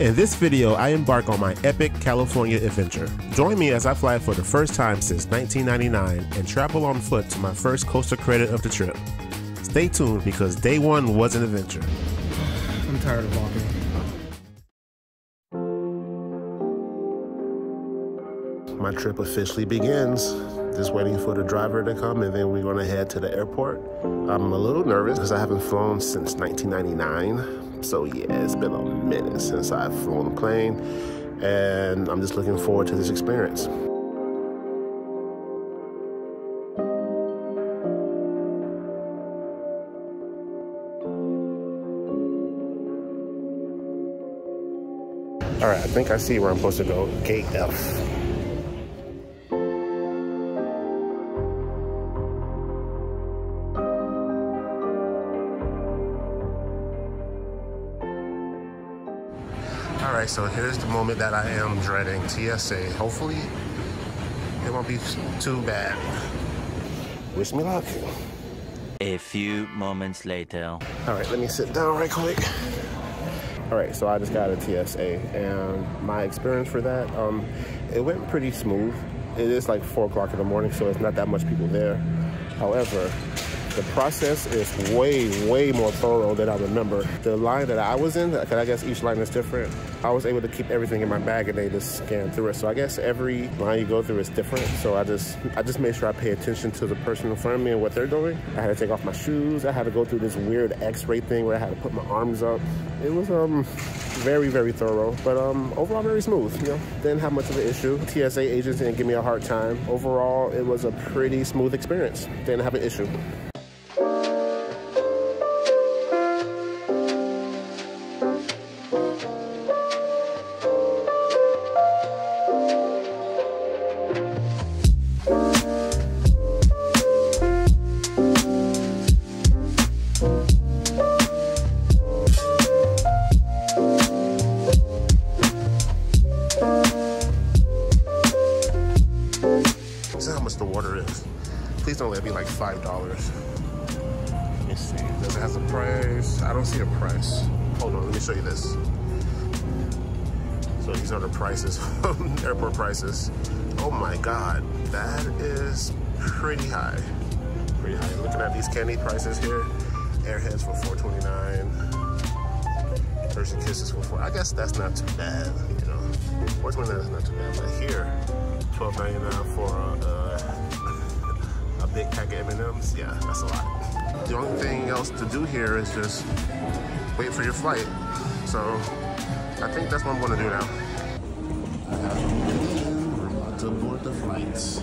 In this video, I embark on my epic California adventure. Join me as I fly for the first time since 1999 and travel on foot to my first coastal credit of the trip. Stay tuned because day one was an adventure. I'm tired of walking. My trip officially begins. Just waiting for the driver to come and then we're gonna head to the airport. I'm a little nervous because I haven't flown since 1999. So yeah, it's been a minute since I've flown a plane and I'm just looking forward to this experience. All right, I think I see where I'm supposed to go, Gate F. All right, so here's the moment that I am dreading, TSA. Hopefully, it won't be too bad. Wish me luck. A few moments later. All right, let me sit down right quick. All right, so I just got a TSA, and my experience for that, it went pretty smooth. It is like 4 o'clock in the morning, so it's not that much people there. However, the process is way more thorough than I remember. The line that I was in, because I guess each line is different, I was able to keep everything in my bag and they just scan through it. So I guess every line you go through is different. So I just made sure I pay attention to the person in front of me and what they're doing. I had to take off my shoes. I had to go through this weird x-ray thing where I had to put my arms up. It was very thorough, but overall very smooth. You know, didn't have much of an issue. TSA agents didn't give me a hard time. Overall, it was a pretty smooth experience. Didn't have an issue. The water is. Please don't let it be like $5. Let me see. Does it have a price? I don't see a price. Hold on, let me show you this. So these are the prices, airport prices. Oh my God, that is pretty high. Pretty high. Looking at these candy prices here. Airheads for $4.29. Persian Kisses for $4. I guess that's not too bad. You know, $4.29 is not too bad. But here, $12.99 for a big pack of M&Ms. Yeah, that's a lot. The only thing else to do here is just wait for your flight. So I think that's what I'm going to do now. I have a minute. We're about to board the flights.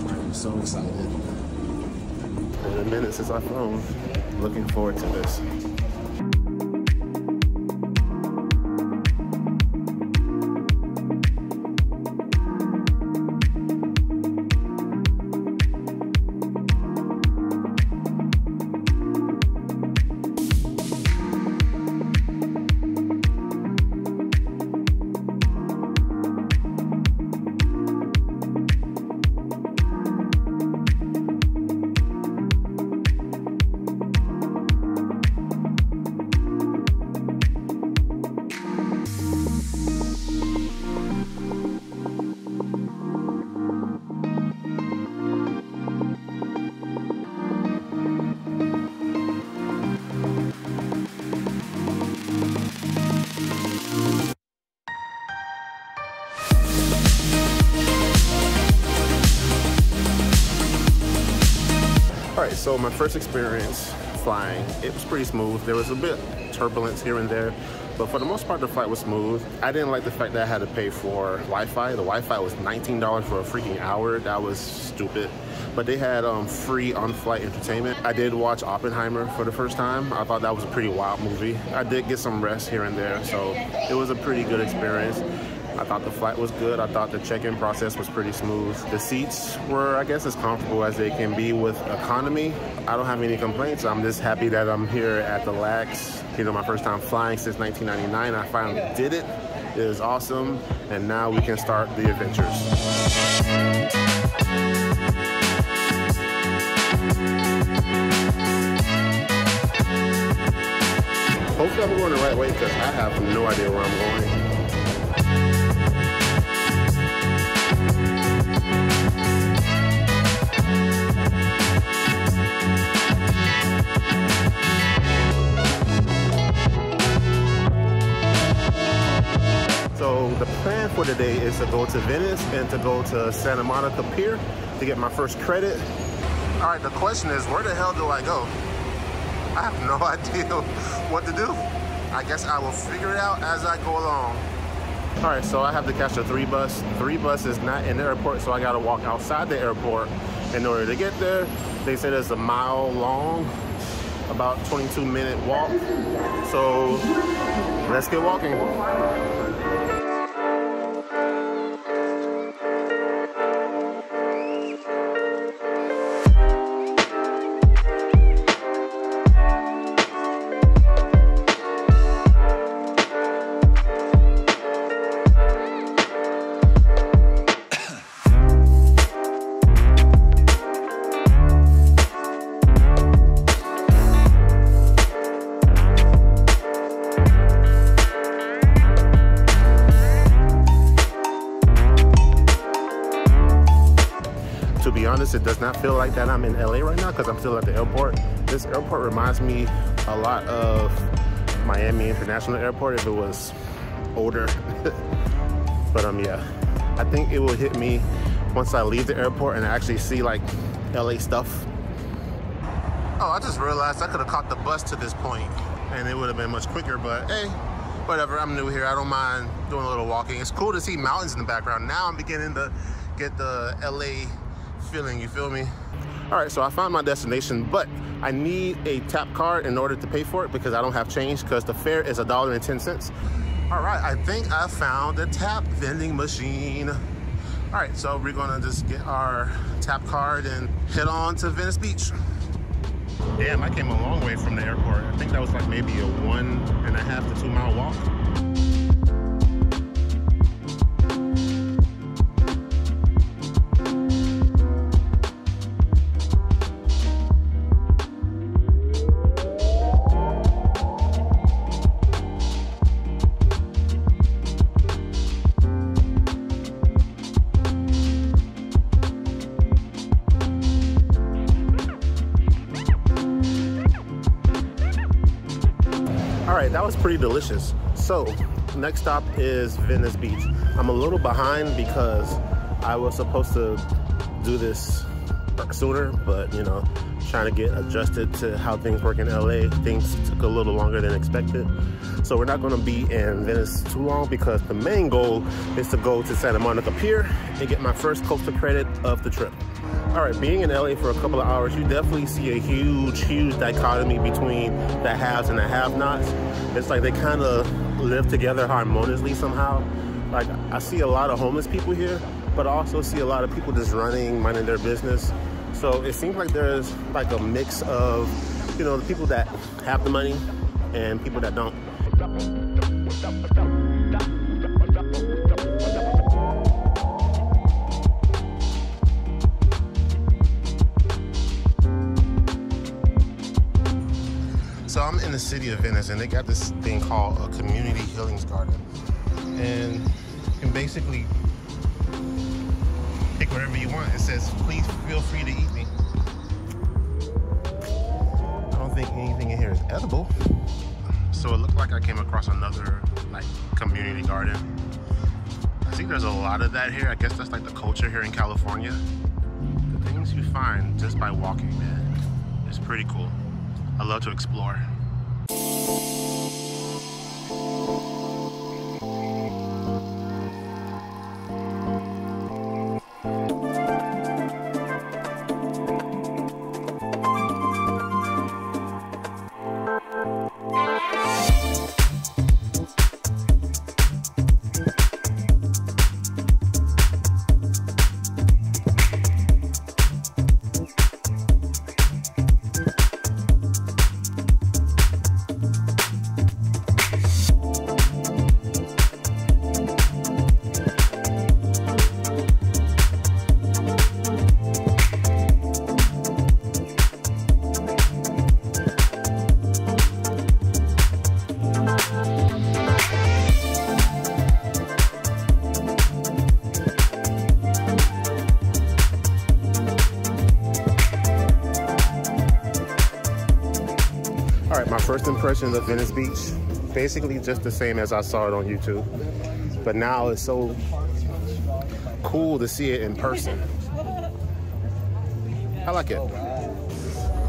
I'm so excited. Been a minute since I've flown. Looking forward to this. All right, so my first experience flying, it was pretty smooth. There was a bit turbulence here and there, but for the most part, the flight was smooth. I didn't like the fact that I had to pay for Wi-Fi. The Wi-Fi was $19 for a freaking hour. That was stupid. But they had free on-flight entertainment. I did watch Oppenheimer for the first time. I thought that was a pretty wild movie. I did get some rest here and there, so it was a pretty good experience. I thought the flight was good. I thought the check-in process was pretty smooth. The seats were, I guess, as comfortable as they can be with economy. I don't have any complaints. I'm just happy that I'm here at the LAX. You know, my first time flying since 1999. I finally did it. It was awesome. And now we can start the adventures. Hopefully I'm going the right way because I have no idea where I'm going. So the plan for today is to go to Venice and to go to Santa Monica Pier to get my first credit. All right, the question is, where the hell do I go? I have no idea what to do. I guess I will figure it out as I go along. All right, so I have to catch a 3 bus. 3 bus is not in the airport, so I gotta walk outside the airport in order to get there. They said it's a mile long, about 22-minute walk. So let's get walking. To be honest, it does not feel like that I'm in LA right now because I'm still at the airport. This airport reminds me a lot of Miami International Airport if it was older. But yeah, I think it will hit me once I leave the airport and I actually see like LA stuff. Oh, I just realized I could have caught the bus to this point and it would have been much quicker, but hey, whatever, I'm new here. I don't mind doing a little walking. It's cool to see mountains in the background. Now I'm beginning to get the LA feeling, you feel me? All right, so I found my destination, but I need a tap card in order to pay for it because I don't have change because the fare is $1.10. All right, I think I found a tap vending machine. All right, so we're gonna just get our tap card and head on to Venice Beach. Damn, I came a long way from the airport. I think that was like maybe a 1.5 to 2 mile walk. All right, that was pretty delicious. So next stop is Venice Beach. I'm a little behind because I was supposed to do this sooner, but you know, trying to get adjusted to how things work in LA, things took a little longer than expected. So we're not gonna be in Venice too long because the main goal is to go to Santa Monica Pier and get my first coastal credit of the trip. All right, being in LA for a couple of hours, you definitely see a huge dichotomy between the haves and the have-nots. It's like they kind of live together harmoniously somehow. Like I see a lot of homeless people here, but I also see a lot of people just minding their business. So it seems like there's like a mix of, you know, the people that have the money and people that don't. So I'm in the city of Venice and they got this thing called a community healings garden. And you can basically pick whatever you want. It says, please feel free to eat me. I don't think anything in here is edible. So it looked like I came across another like community garden. I think there's a lot of that here. I guess that's like the culture here in California. The things you find just by walking, man, it's pretty cool. I love to explore. All right, my first impressions of Venice Beach. basically just the same as I saw it on YouTube. But now it's so cool to see it in person. I like it.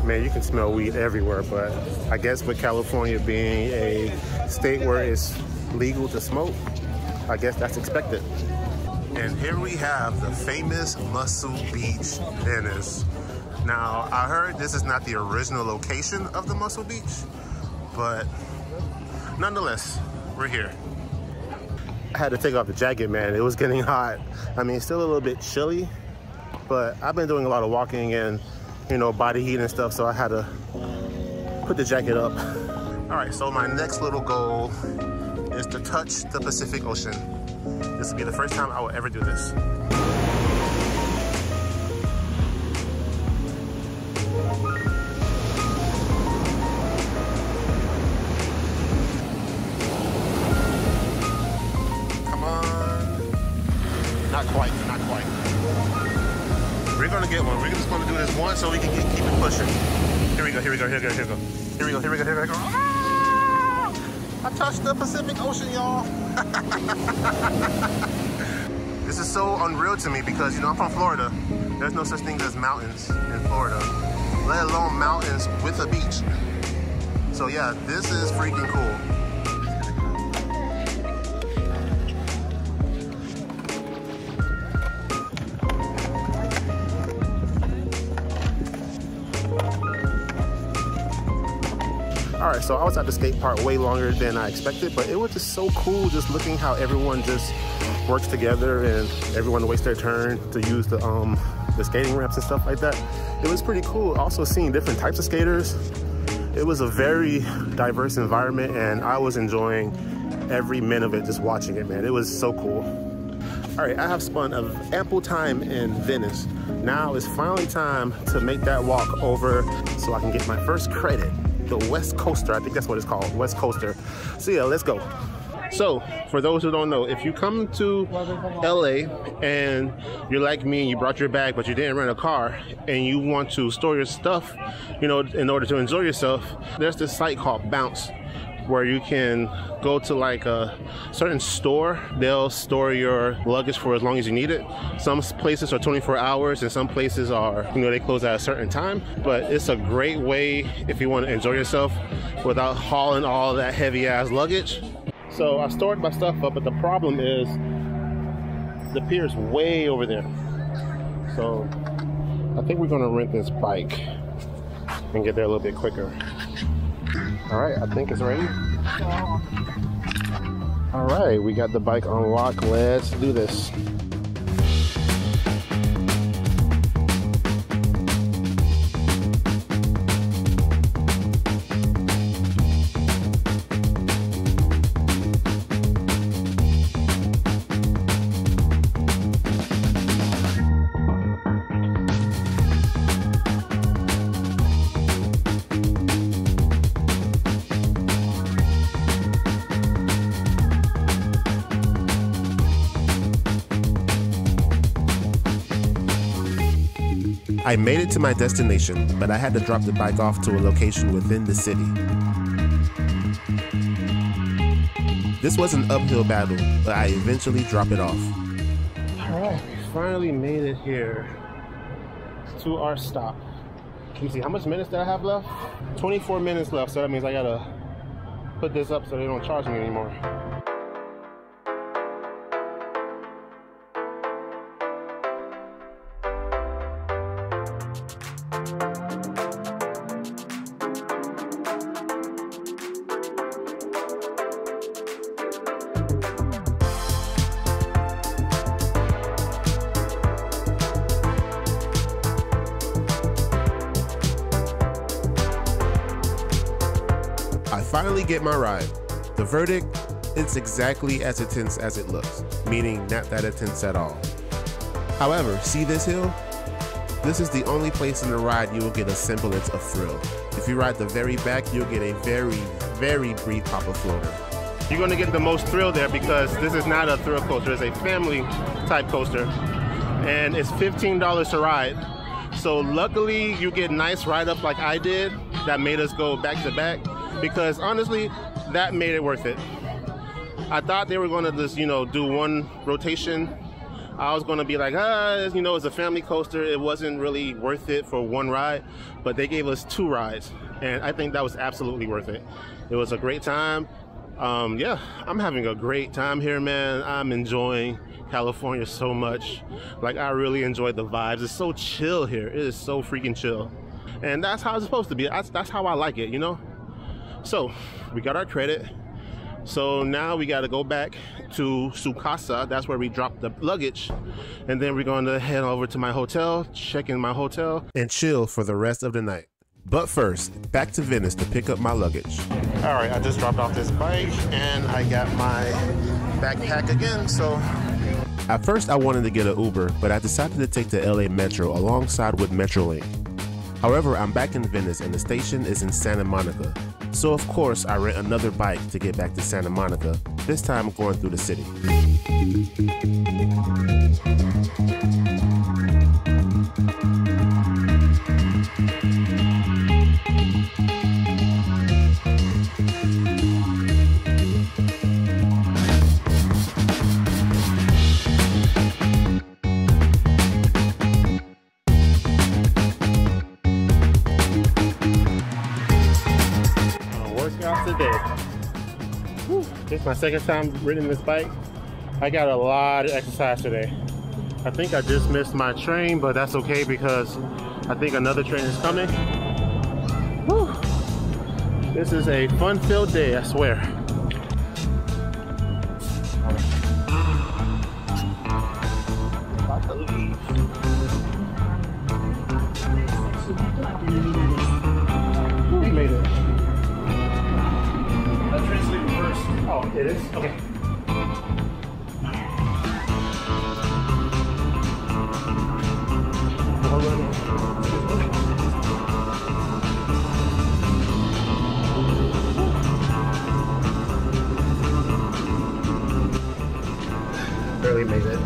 Man, you can smell weed everywhere, but I guess with California being a state where it's legal to smoke, I guess that's expected. And here we have the famous Muscle Beach, Venice. Now, I heard this is not the original location of the Muscle Beach, but nonetheless, we're here. I had to take off the jacket, man. It was getting hot. I mean, it's still a little bit chilly, but I've been doing a lot of walking and, you know, body heat and stuff, so I had to put the jacket up. All right, so my next little goal is to touch the Pacific Ocean. This will be the first time I will ever do this. Come on. Not quite, not quite. We're gonna get one. We're just gonna do this once so we can keep it pushing. Here we go, here we go, here we go, here we go. Here we go, here we go, here we go. Ah! I touched the Pacific Ocean, y'all. This is so unreal to me because, you know, I'm from Florida. There's no such thing as mountains in Florida, let alone mountains with a beach. So yeah, this is freaking cool. All right, so I was at the skate park way longer than I expected, but it was just so cool just looking how everyone just works together and everyone waits their turn to use the skating ramps and stuff like that. It was pretty cool. Also seeing different types of skaters. It was a very diverse environment and I was enjoying every minute of it, just watching it, man. It was so cool. All right, I have spent ample time in Venice. Now it's finally time to make that walk over so I can get my first credit. The West Coaster, I think that's what it's called, West Coaster. So yeah, let's go. So for those who don't know, if you come to LA and you're like me and you brought your bag but you didn't rent a car and you want to store your stuff, you know, in order to enjoy yourself, there's this site called Bounce where you can go to like a certain store. They'll store your luggage for as long as you need it. Some places are 24 hours and some places are, you know, they close at a certain time. But it's a great way if you want to enjoy yourself without hauling all that heavy ass luggage. So I stored my stuff up, but the problem is the pier is way over there. So I think we're gonna rent this bike and get there a little bit quicker. All right, I think it's ready. All right, we got the bike unlocked. Let's do this. I made it to my destination, but I had to drop the bike off to a location within the city. This was an uphill battle, but I eventually dropped it off. All right, we finally made it here to our stop. Let me see, how much minutes did I have left? 24 minutes left, so that means I gotta put this up so they don't charge me anymore. I finally get my ride. The verdict, it's exactly as intense as it looks, meaning not that intense at all. However, see this hill? This is the only place in the ride you will get a semblance of thrill. If you ride the very back, you'll get a very, very brief pop of floater. You're gonna get the most thrill there because this is not a thrill coaster, it's a family type coaster. And it's $15 to ride. So luckily you get nice ride up like I did that made us go back to back. Because honestly, that made it worth it. I thought they were gonna just, you know, do one rotation. I was gonna be like, you know, it's a family coaster. It wasn't really worth it for one ride, but they gave us 2 rides, and I think that was absolutely worth it. It was a great time. Yeah, I'm having a great time here, man. I'm enjoying California so much. Like, I really enjoyed the vibes. It's so chill here. It is so freaking chill. And that's how it's supposed to be. That's how I like it, you know? So, we got our credit. So now we got to go back to su casa. That's where we dropped the luggage. And then we're going to head over to my hotel, check in my hotel, and chill for the rest of the night. But first, back to Venice to pick up my luggage. All right, I just dropped off this bike and I got my backpack again, so. At first I wanted to get an Uber, but I decided to take the LA Metro alongside with Metrolink. However, I'm back in Venice and the station is in Santa Monica. So of course I rent another bike to get back to Santa Monica, this time going through the city. This is my second time riding this bike. I got a lot of exercise today. I think I just missed my train, but that's okay because I think another train is coming. Whew. This is a fun-filled day, I swear. About to leave. We made it. Oh, it is? Okay. Barely made it.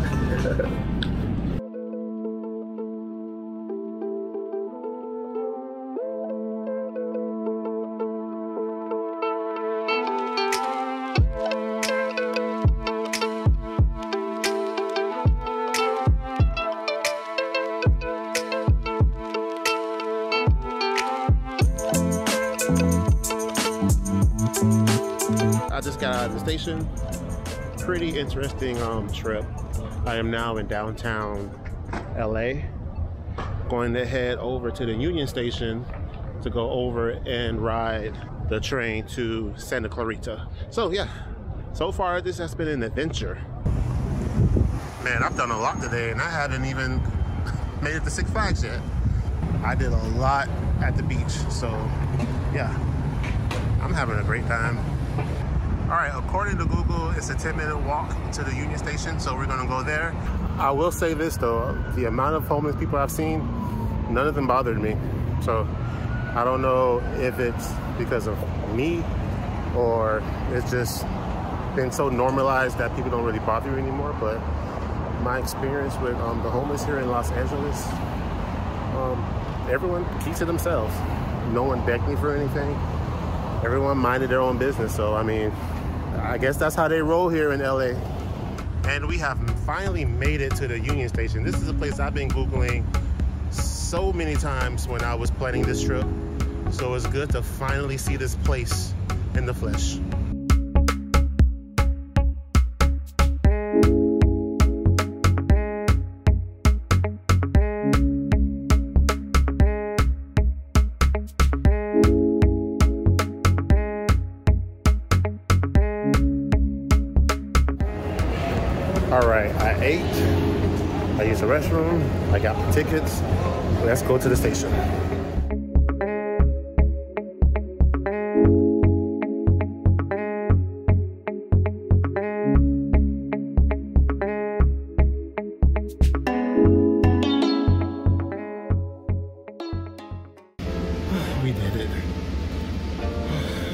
I just got out of the station. Pretty interesting trip. I am now in downtown LA. Going to head over to the Union Station to go over and ride the train to Santa Clarita. So yeah, so far this has been an adventure. Man, I've done a lot today and I haven't even made it to Six Flags yet. I did a lot at the beach, so yeah, I'm having a great time. All right, according to Google, it's a 10-minute walk to the Union Station, so we're gonna go there. I will say this though, the amount of homeless people I've seen, none of them bothered me. So I don't know if it's because of me or it's just been so normalized that people don't really bother you anymore, but my experience with the homeless here in Los Angeles, everyone keeps to themselves. No one begged me for anything. Everyone minded their own business, so I mean, I guess that's how they roll here in LA. And we have finally made it to the Union Station. This is a place I've been Googling so many times when I was planning this trip. So it's good to finally see this place in the flesh. All right, I ate, I used the restroom, I got the tickets. Let's go to the station. We did it.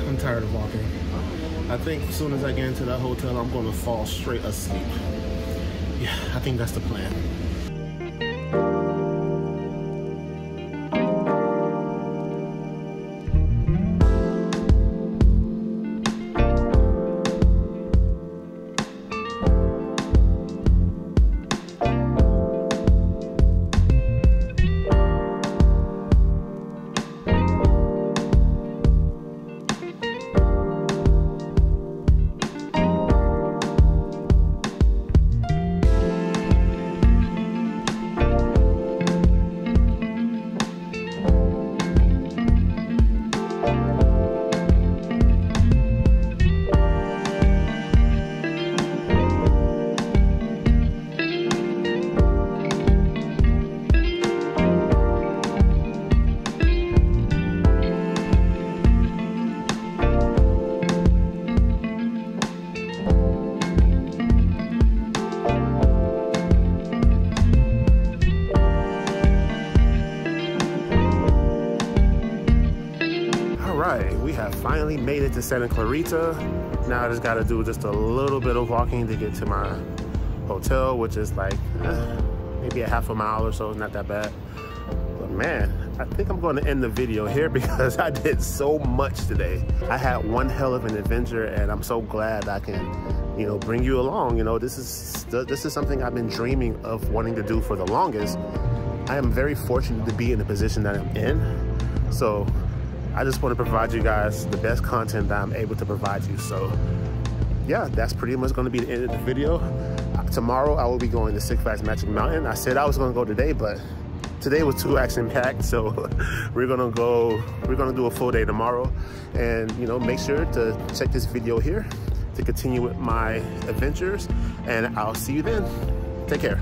I'm tired of walking. I think as soon as I get into that hotel, I'm gonna fall straight asleep. Yeah, I think that's the plan. finally made it to Santa Clarita. Now I just got to do just a little bit of walking to get to my hotel, which is like maybe a half a mile or so. It's not that bad. But man, I think I'm going to end the video here because I did so much today. I had one hell of an adventure, and I'm so glad I can, you know, bring you along. You know, this is something I've been dreaming of wanting to do for the longest. I am very fortunate to be in the position that I'm in. So I just want to provide you guys the best content that I'm able to provide you. So yeah, that's pretty much going to be the end of the video. Tomorrow I will be going to Six Flags Magic Mountain. I said I was going to go today, but today was too action-packed, so we're gonna do a full day tomorrow. And you know, make sure to check this video here to continue with my adventures, and I'll see you then. Take care.